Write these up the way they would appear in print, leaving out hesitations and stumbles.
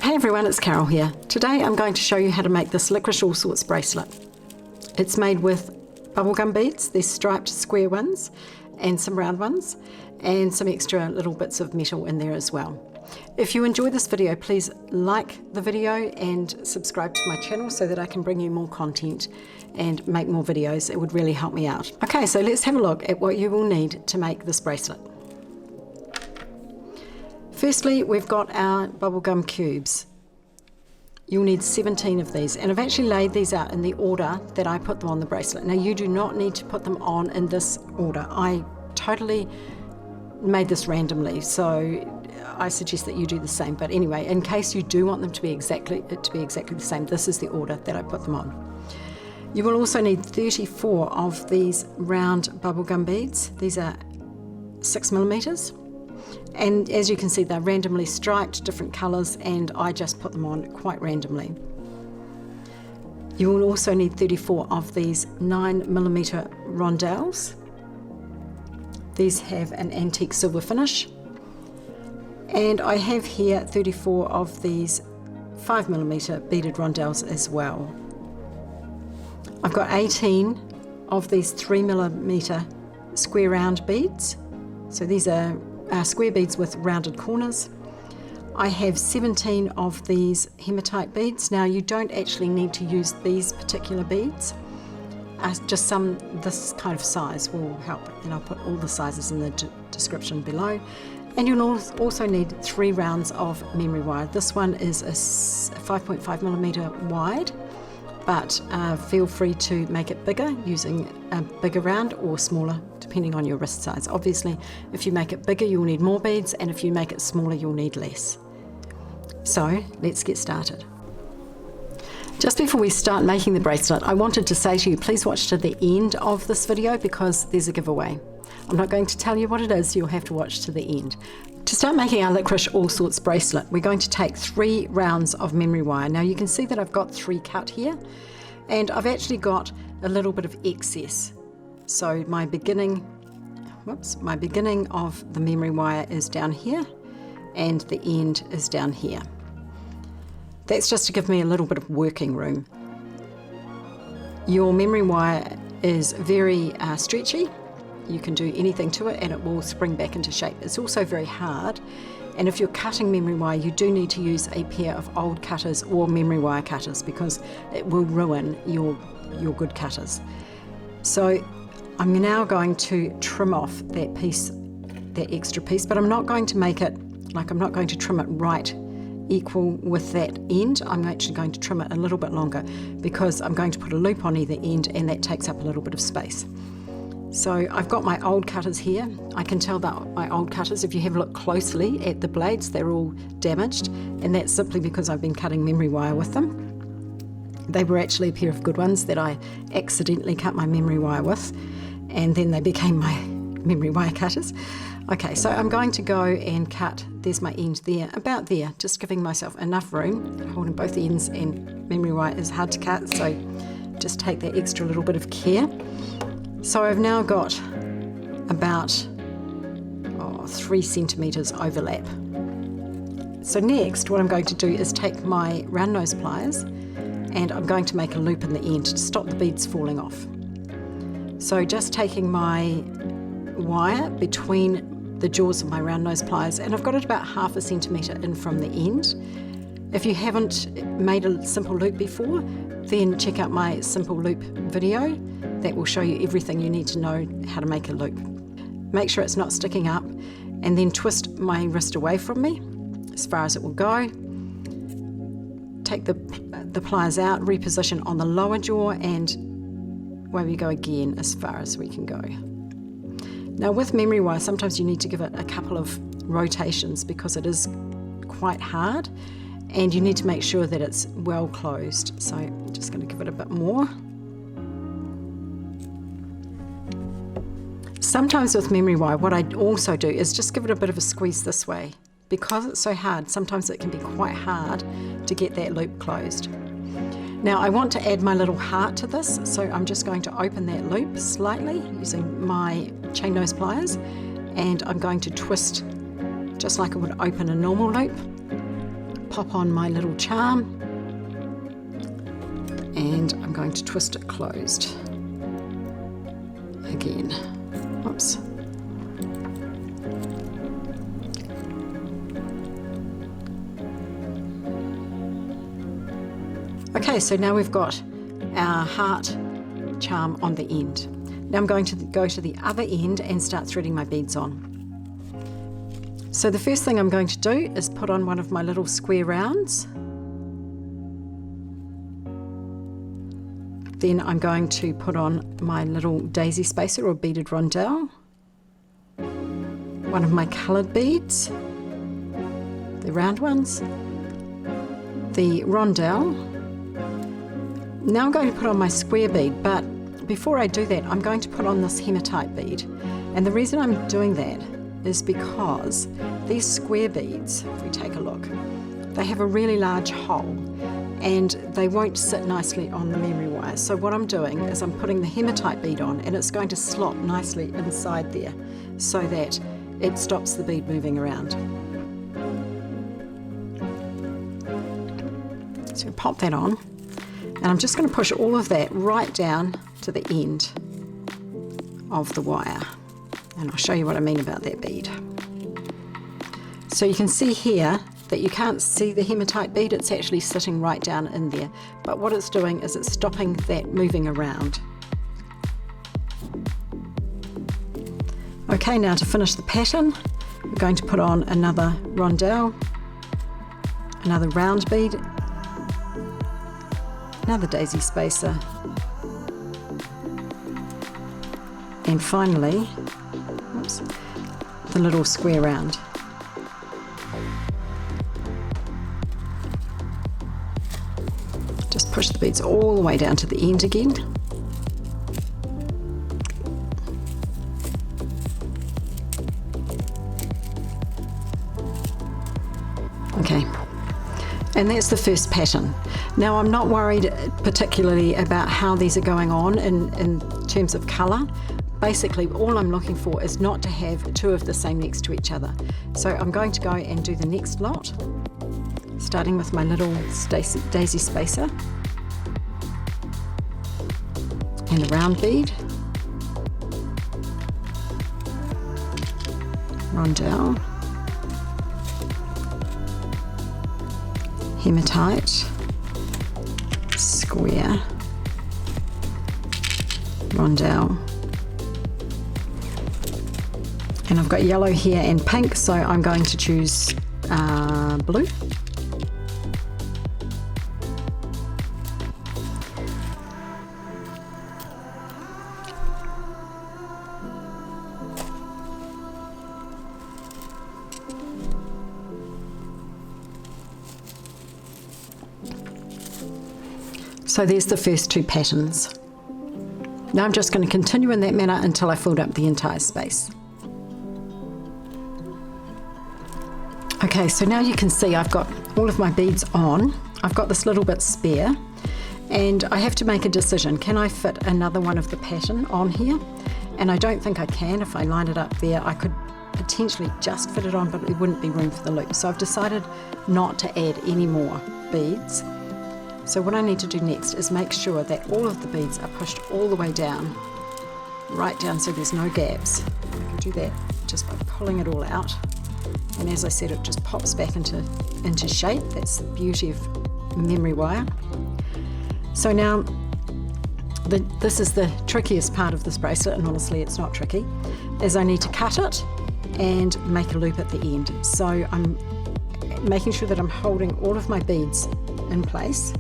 Hey everyone, it's Carol here. Today I'm going to show you how to make this Licorice Allsorts bracelet. It's made with bubblegum beads, these striped square ones, and some round ones, and some extra little bits of metal in there as well. If you enjoy this video, please like the video and subscribe to my channel so that I can bring you more content and make more videos. It would really help me out. Okay, so let's have a look at what you will need to make this bracelet. Firstly, we've got our bubblegum cubes. You'll need 17 of these, and I've actually laid these out in the order that I put them on the bracelet. Now, you do not need to put them on in this order. I totally made this randomly, so I suggest that you do the same. But anyway, in case you do want them to be exactly the same, this is the order that I put them on. You will also need 34 of these round bubblegum beads. These are 6mm. And as you can see, they're randomly striped, different colours, and I just put them on quite randomly. You will also need 34 of these 9mm rondelles. These have an antique silver finish. And I have here 34 of these 5mm beaded rondelles as well. I've got 18 of these 3mm square round beads. So these are square beads with rounded corners. I have 17 of these hematite beads. Now, you don't actually need to use these particular beads. Just some this kind of size will help, and I'll put all the sizes in the description below. And you'll also need 3 rounds of memory wire. This one is a 5.5mm wide, but feel free to make it bigger using a bigger round or smaller, depending on your wrist size. Obviously, if you make it bigger, you'll need more beads, and if you make it smaller, you'll need less. So let's get started. Just before we start making the bracelet, I wanted to say to you, please watch to the end of this video because there's a giveaway. I'm not going to tell you what it is, you'll have to watch to the end. To start making our Licorice Allsorts bracelet, we're going to take 3 rounds of memory wire. Now you can see that I've got 3 cut here, and I've actually got a little bit of excess. So my beginning of the memory wire is down here, and the end is down here. That's just to give me a little bit of working room. Your memory wire is very stretchy. You can do anything to it and it will spring back into shape. It's also very hard, and if you're cutting memory wire, you do need to use a pair of old cutters or memory wire cutters because it will ruin your good cutters. So I'm now going to trim off that extra piece, but I'm not going to make it, I'm not going to trim it right equal with that end. I'm actually going to trim it a little bit longer because I'm going to put a loop on either end, and that takes up a little bit of space. So I've got my old cutters here. I can tell that my old cutters, if you have a look closely at the blades, they're all damaged, and that's simply because I've been cutting memory wire with them. They were actually a pair of good ones that I accidentally cut my memory wire with, and then they became my memory wire cutters. Okay, so I'm going to go and cut, there's my end there, about there, just giving myself enough room, holding both ends, and memory wire is hard to cut, so just take that extra little bit of care. So I've now got about 3 centimetres overlap. So next, what I'm going to do is take my round nose pliers, and I'm going to make a loop in the end to stop the beads falling off. So just taking my wire between the jaws of my round nose pliers, and I've got it about 1/2 centimetre in from the end. If you haven't made a simple loop before, then check out my simple loop video. That will show you everything you need to know how to make a loop. Make sure it's not sticking up, and then twist my wrist away from me as far as it will go. Take the pliers out, reposition on the lower jaw, and away we go again as far as we can go. Now with memory wire, sometimes you need to give it a couple of rotations because it is quite hard, and you need to make sure that it's well closed. So I'm just going to give it a bit more. Sometimes with memory wire, what I also do is just give it a bit of a squeeze this way. Because it's so hard, sometimes it can be quite hard to get that loop closed. Now I want to add my little heart to this, so I'm just going to open that loop slightly using my chain nose pliers, and I'm going to twist just like I would open a normal loop. pop on my little charm, and I'm going to twist it closed again. Oops. Okay, so now we've got our heart charm on the end. Now I'm going to go to the other end and start threading my beads on. So the first thing I'm going to do is put on one of my little square rounds. Then I'm going to put on my little daisy spacer or beaded rondelle, one of my coloured beads, the round ones, the rondelle. Now I'm going to put on my square bead, but before I do that, I'm going to put on this hematite bead. And the reason I'm doing that is because these square beads, if we take a look, they have a really large hole and they won't sit nicely on the memory wire. So what I'm doing is I'm putting the hematite bead on, and it's going to slot nicely inside there so that it stops the bead moving around. So pop that on. And I'm just going to push all of that right down to the end of the wire. And I'll show you what I mean about that bead. So you can see here that you can't see the hematite bead, it's actually sitting right down in there. But what it's doing is it's stopping that moving around. Okay, now to finish the pattern, we're going to put on another rondelle, another round bead, another daisy spacer, and finally, oops, the little square round. Just push the beads all the way down to the end again. Okay, and that's the first pattern. Now I'm not worried particularly about how these are going on in terms of colour. Basically all I'm looking for is not to have two of the same next to each other. So I'm going to go and do the next lot, starting with my little daisy spacer and a round bead, rondelle, hematite, square, rondelle, and I've got yellow here and pink, so I'm going to choose blue. So there's the first two patterns. Now I'm just going to continue in that manner until I filled up the entire space. Okay, so now you can see I've got all of my beads on. I've got this little bit spare, and I have to make a decision. Can I fit another one of the pattern on here? And I don't think I can. If I line it up there, I could potentially just fit it on, but there wouldn't be room for the loop. So I've decided not to add any more beads. So what I need to do next is make sure that all of the beads are pushed all the way down, right down so there's no gaps. I can do that just by pulling it all out. And as I said, it just pops back into shape. That's the beauty of memory wire. So now, this is the trickiest part of this bracelet, and honestly it's not tricky, is I need to cut it and make a loop at the end. So I'm making sure that I'm holding all of my beads in place.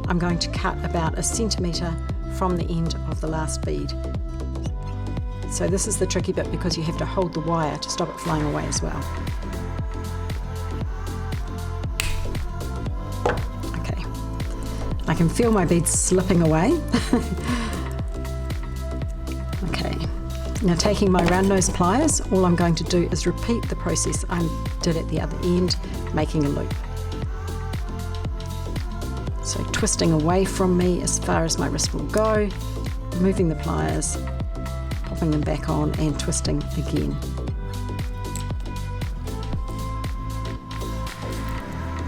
I'm going to cut about 1 centimetre from the end of the last bead. So this is the tricky bit because you have to hold the wire to stop it flying away as well. Okay, I can feel my beads slipping away. Okay, now taking my round nose pliers, all I'm going to do is repeat the process I did at the other end, making a loop. So twisting away from me as far as my wrist will go, removing the pliers, popping them back on and twisting again.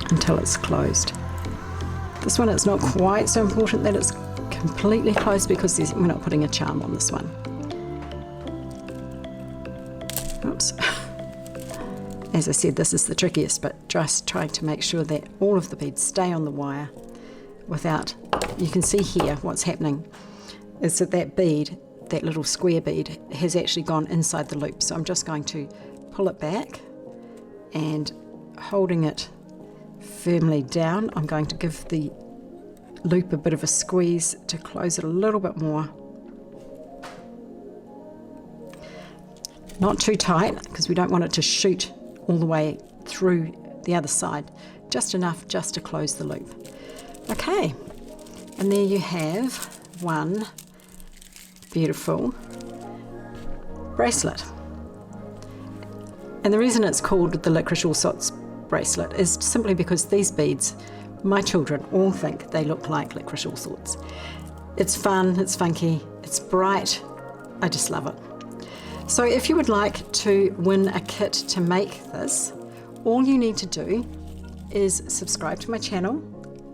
until it's closed. This one, it's not quite so important that it's completely closed because we're not putting a charm on this one. Oops. As I said, this is the trickiest, but just trying to make sure that all of the beads stay on the wire without, you can see here what's happening is that bead, that little square bead, has actually gone inside the loop. So I'm just going to pull it back and holding it firmly down, I'm going to give the loop a bit of a squeeze to close it a little bit more. Not too tight because we don't want it to shoot all the way through the other side, just enough just to close the loop. Okay, and there you have one beautiful bracelet. And the reason it's called the Licorice Allsorts bracelet is simply because these beads, my children all think they look like Licorice Allsorts. It's fun, it's funky, it's bright, I just love it. So if you would like to win a kit to make this, all you need to do is subscribe to my channel,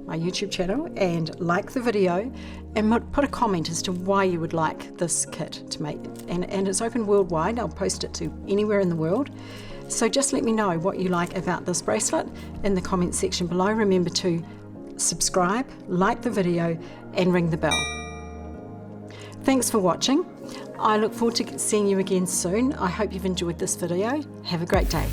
my YouTube channel, and like the video and put a comment as to why you would like this kit to make. And it's open worldwide. I'll post it to anywhere in the world. So just let me know what you like about this bracelet in the comment section below. Remember to subscribe, like the video, and ring the bell. Thanks for watching. I look forward to seeing you again soon. I hope you've enjoyed this video. Have a great day.